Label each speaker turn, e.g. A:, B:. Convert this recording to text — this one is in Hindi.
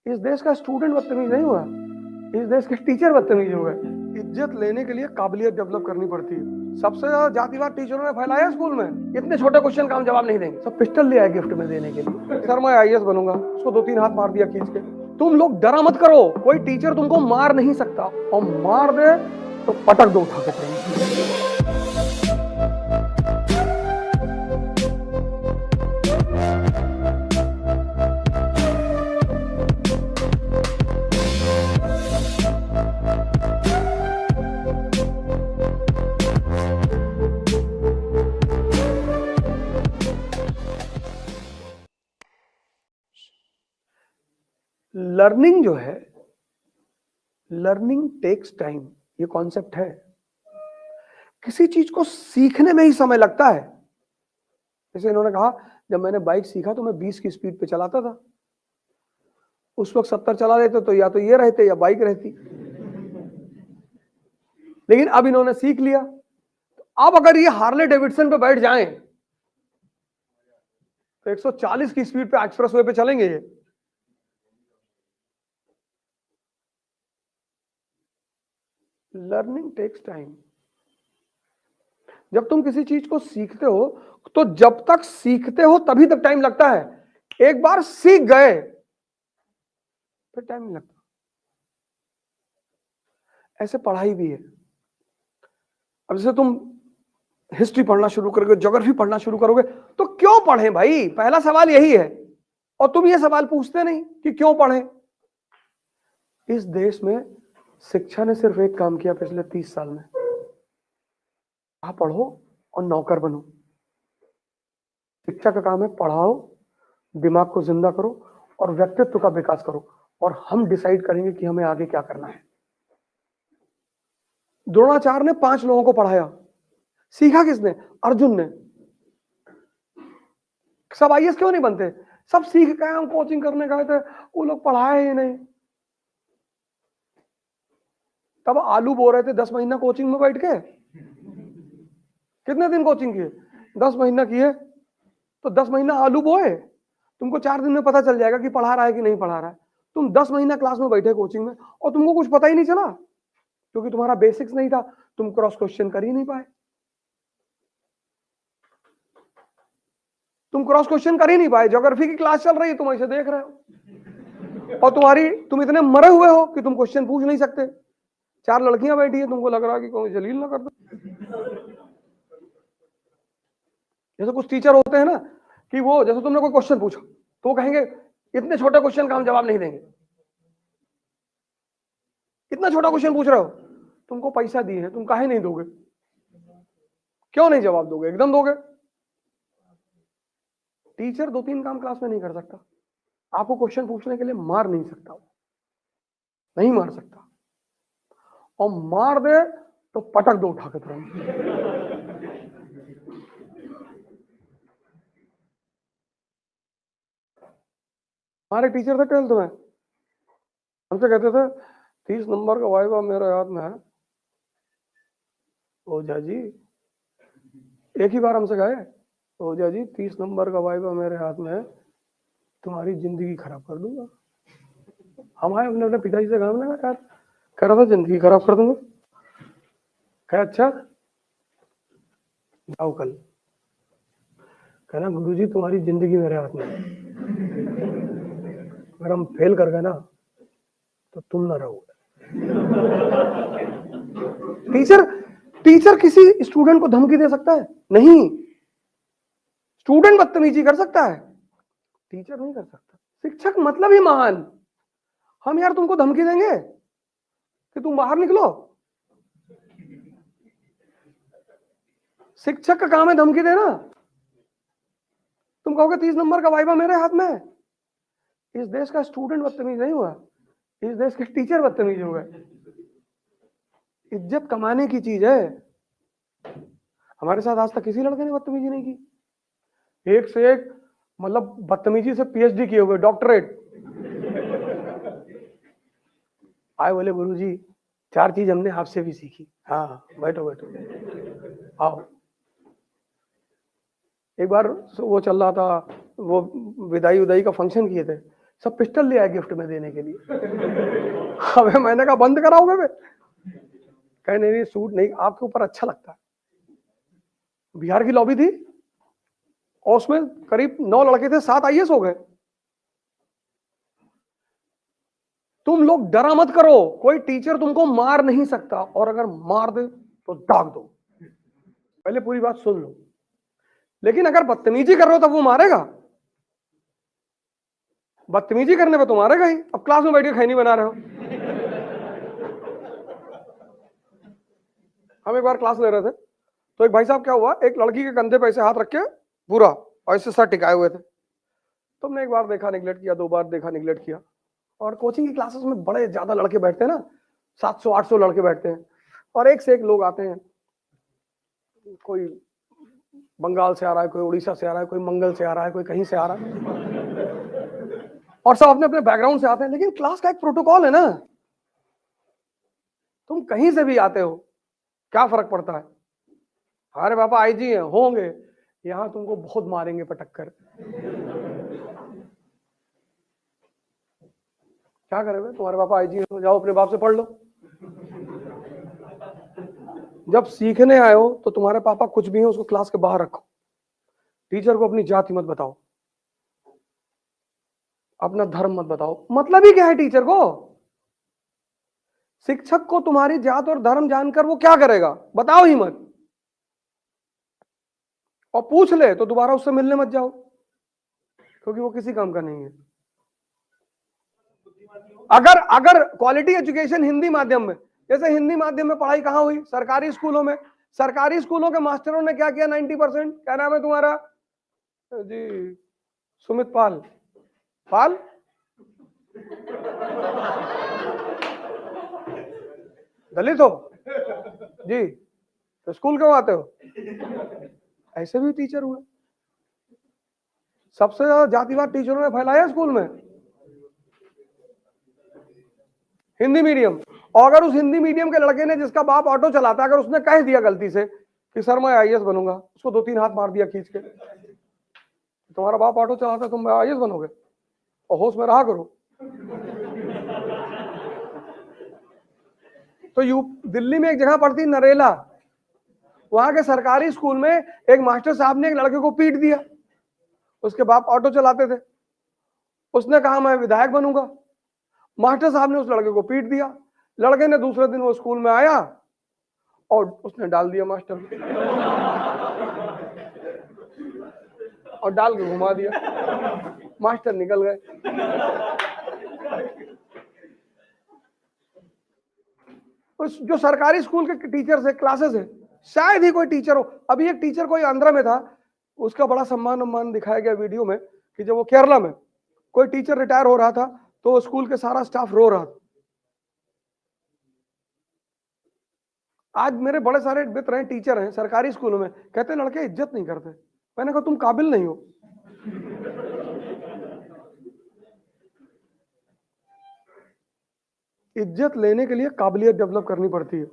A: इस देश का स्टूडेंट बदतमीज नहीं हुआ, इस देश के टीचर बदतमीज हो गए। इज्जत लेने के लिए काबिलियत डेवलप करनी पड़ती है। सबसे ज्यादा जातिवाद टीचरों ने फैलाया स्कूल में। इतने छोटे क्वेश्चन का हम जवाब नहीं देंगे, सब पिस्टल ले आए गिफ्ट में देने के लिए। सर मैं आईएएस बनूंगा, उसको 2-3 हाथ मार दिया खींच के। तुम लोग डरा मत करो, कोई टीचर तुमको मार नहीं सकता, और मार दे तो पटक दो उठा के। लर्निंग जो है, लर्निंग टेक्स टाइम, ये कॉन्सेप्ट है। किसी चीज को सीखने में ही समय लगता है। जैसे इन्होंने कहा, जब मैंने बाइक सीखा तो मैं 20 की स्पीड पे चलाता था। उस वक्त 70 चला लेते तो या तो ये रहते या बाइक रहती। लेकिन अब इन्होंने सीख लिया। अब अगर ये हार्ले डेविडसन पे बैठ जाएं तो 140 की स्पीड पे एक्सप्रेस वे पे चलेंगे ये। Learning takes time. जब तुम किसी चीज को सीखते हो तो जब तक सीखते हो तभी तक टाइम लगता है। एक बार सीख गए फिर टाइम नहीं लगता। ऐसे पढ़ाई भी है। अब जैसे तुम हिस्ट्री पढ़ना शुरू करोगे, ज्योग्राफी पढ़ना शुरू करोगे, तो क्यों पढ़े भाई? पहला सवाल यही है। और तुम ये सवाल पूछते नहीं कि क्यों पढ़े। इस देश में शिक्षा ने सिर्फ एक काम किया पिछले 30 साल में, आप पढ़ो और नौकर बनो। शिक्षा का काम है पढ़ाओ, दिमाग को जिंदा करो और व्यक्तित्व का विकास करो, और हम डिसाइड करेंगे कि हमें आगे क्या करना है। द्रोणाचार्य ने 5 लोगों को पढ़ाया, सीखा किसने? अर्जुन ने। सब आईएएस क्यों नहीं बनते? सब सीख गए, हम कोचिंग करने गए थे, वो लोग पढ़ाए ही नहीं। तब आलू बो रहे थे 10 महीना कोचिंग में बैठ के। कितने दिन कोचिंग किए? 10 महीना किए, तो 10 महीना आलू बोए। तुमको 4 दिन में पता चल जाएगा कि पढ़ा रहा है कि नहीं पढ़ा रहा है। तुम 10 महीना क्लास में बैठे कोचिंग में और तुमको कुछ पता ही नहीं चला, क्योंकि तुम्हारा बेसिक्स नहीं था। तुम क्रॉस क्वेश्चन कर ही नहीं पाए। तुम क्रॉस क्वेश्चन कर ही नहीं पाए। ज्योग्राफी की क्लास चल रही है, तुम ऐसे देख रहे हो, और तुम इतने मरे हुए हो कि तुम क्वेश्चन पूछ नहीं सकते। 4 लड़कियां बैठी है, तुमको लग रहा है कि कोई जलील ना कर दो। जैसे कुछ टीचर होते हैं ना, कि वो जैसे तुमने कोई क्वेश्चन पूछा तो वो कहेंगे इतने छोटे क्वेश्चन का हम जवाब नहीं देंगे। इतना छोटा क्वेश्चन पूछ रहे हो, तुमको पैसा दिए हैं, तुम काहे नहीं दोगे? क्यों नहीं जवाब दोगे? एकदम दोगे। टीचर 2-3 काम क्लास में नहीं कर सकता। आपको क्वेश्चन पूछने के लिए मार नहीं सकता, नहीं मार सकता, और मार दे तो पटक दो उठा के तुरंत। हमारे टीचर थे 12th में, हमसे कहते थे 30 नंबर का वाइवा मेरे हाथ में है। ओझा जी, एक ही बार हमसे कहे, ओझा जी 30 नंबर का वाइवा मेरे हाथ में है, तुम्हारी जिंदगी खराब कर दूंगा। हम आए, हमने अपने पिताजी से काम लगा, यार कह रहा था जिंदगी खराब कर दूंगा। कह अच्छा जाओ कल। कहना गुरुजी तुम्हारी जिंदगी मेरे हाथ में है, अगर हम फेल कर गए ना तो तुम ना रहोगे। टीचर किसी स्टूडेंट को धमकी दे सकता है? नहीं। स्टूडेंट बदतमीजी कर सकता है, टीचर नहीं कर सकता। शिक्षक मतलब ही महान। हम यार तुमको धमकी देंगे कि तुम बाहर निकलो? शिक्षक का काम है धमकी देना। तुम कहोगे 30 नंबर का वाइवा मेरे हाथ में है। इस देश का स्टूडेंट बदतमीज नहीं हुआ, इस देश के टीचर बदतमीज हो गए। इज्जत कमाने की चीज है। हमारे साथ आज तक किसी लड़के ने बदतमीजी नहीं की। एक से एक, मतलब बदतमीजी से पीएचडी किए हुए, डॉक्टरेट। आए बोले गुरुजी 4 चीज हमने आपसे भी सीखी। हाँ बैठो बैठो आओ। एक बार वो चल रहा था, वो विदाई उदाई का फंक्शन किए थे, सब पिस्टल ले आए गिफ्ट में देने के लिए। अबे मैंने कहा बंद कराओगे बे? कहे नहीं सूट नहीं, आपके ऊपर अच्छा लगता है। बिहार की लॉबी थी और उसमें करीब 9 लड़के थे, 7 आईएएस हो गए। तुम लोग डरा मत करो, कोई टीचर तुमको मार नहीं सकता, और अगर मार दे तो दाग दो। पहले पूरी बात सुन लो। लेकिन अगर बदतमीजी कर रहे हो तब वो मारेगा। बदतमीजी करने पे तो मारेगा ही। अब क्लास में बैठ के खैनी बना रहे हो। हम एक बार क्लास ले रहे थे तो एक भाई साहब क्या हुआ, एक लड़की के कंधे पे ऐसे हाथ रख के पूरा ऐसे सर टिकाए हुए थे। तुमने एक बार देखा निगलेक्ट किया, 2 बार देखा निगलेक्ट किया। और कोचिंग की क्लासेस में बड़े ज्यादा लड़के बैठते हैं ना, 700-800 लड़के बैठते हैं, और एक से एक लोग आते हैं। कोई बंगाल से आ रहा है, कोई उड़ीसा से आ रहा है, कोई मंगल से आ रहा है, कोई कहीं से आ रहा है, और सब अपने अपने बैकग्राउंड से आते हैं। लेकिन क्लास का एक प्रोटोकॉल है ना, तुम कहीं से भी आते हो, क्या फर्क पड़ता है? हमारे पापा आईजी हैं, होंगे यहां तुमको बहुत मारेंगे पटक कर। क्या करोगे? तुम्हारे पापा आईजी हैं तो जाओ अपने बाप से पढ़ लो। जब सीखने आए हो तो तुम्हारे पापा कुछ भी हैं उसको क्लास के बाहर रखो। टीचर को अपनी जाति मत बताओ, अपना धर्म मत बताओ। मतलब ही क्या है टीचर को? शिक्षक को तुम्हारी जात और धर्म जानकर वो क्या करेगा? बताओ ही मत। और पूछ ले तो दोबारा उससे मिलने मत जाओ, क्योंकि वो किसी काम का नहीं है। अगर क्वालिटी एजुकेशन हिंदी माध्यम में, जैसे हिंदी माध्यम में पढ़ाई कहां हुई? सरकारी स्कूलों में। सरकारी स्कूलों के मास्टरों ने क्या किया? 90%। क्या नाम है तुम्हारा जी? सुमित पाल। पाल दलित हो जी, तो स्कूल क्यों आते हो? ऐसे भी टीचर हुए। सबसे ज्यादा जातिवाद टीचरों ने फैलाया स्कूल में, हिंदी मीडियम। और अगर उस हिंदी मीडियम के लड़के ने, जिसका बाप ऑटो चलाता है, अगर उसने कह दिया गलती से कि सर मैं आईएएस बनूंगा, उसको 2-3 हाथ मार दिया खींच के, तुम्हारा बाप ऑटो चलाता है तुम आईएएस बनोगे? और होश में रहा करो। तो दिल्ली में एक जगह पड़ती नरेला, वहां के सरकारी स्कूल में एक मास्टर साहब ने एक लड़के को पीट दिया। उसके बाप ऑटो चलाते थे, उसने कहा मैं विधायक बनूंगा। मास्टर साहब ने उस लड़के को पीट दिया। लड़के ने दूसरे दिन वो स्कूल में आया और उसने डाल दिया मास्टर और डाल के घुमा दिया। मास्टर निकल गए। उस जो सरकारी स्कूल के टीचर्स है, क्लासेस है, शायद ही कोई टीचर हो। अभी एक टीचर कोई आंध्रा में था, उसका बड़ा सम्मान दिखाया गया वीडियो में कि जब वो केरला में कोई टीचर रिटायर हो रहा था तो स्कूल के सारा स्टाफ रो रहा था। आज मेरे बड़े सारे मित्र हैं, टीचर हैं सरकारी स्कूलों में, कहते लड़के इज्जत नहीं करते। मैंने कहा तुम काबिल नहीं हो। इज्जत लेने के लिए काबिलियत डेवलप करनी पड़ती है।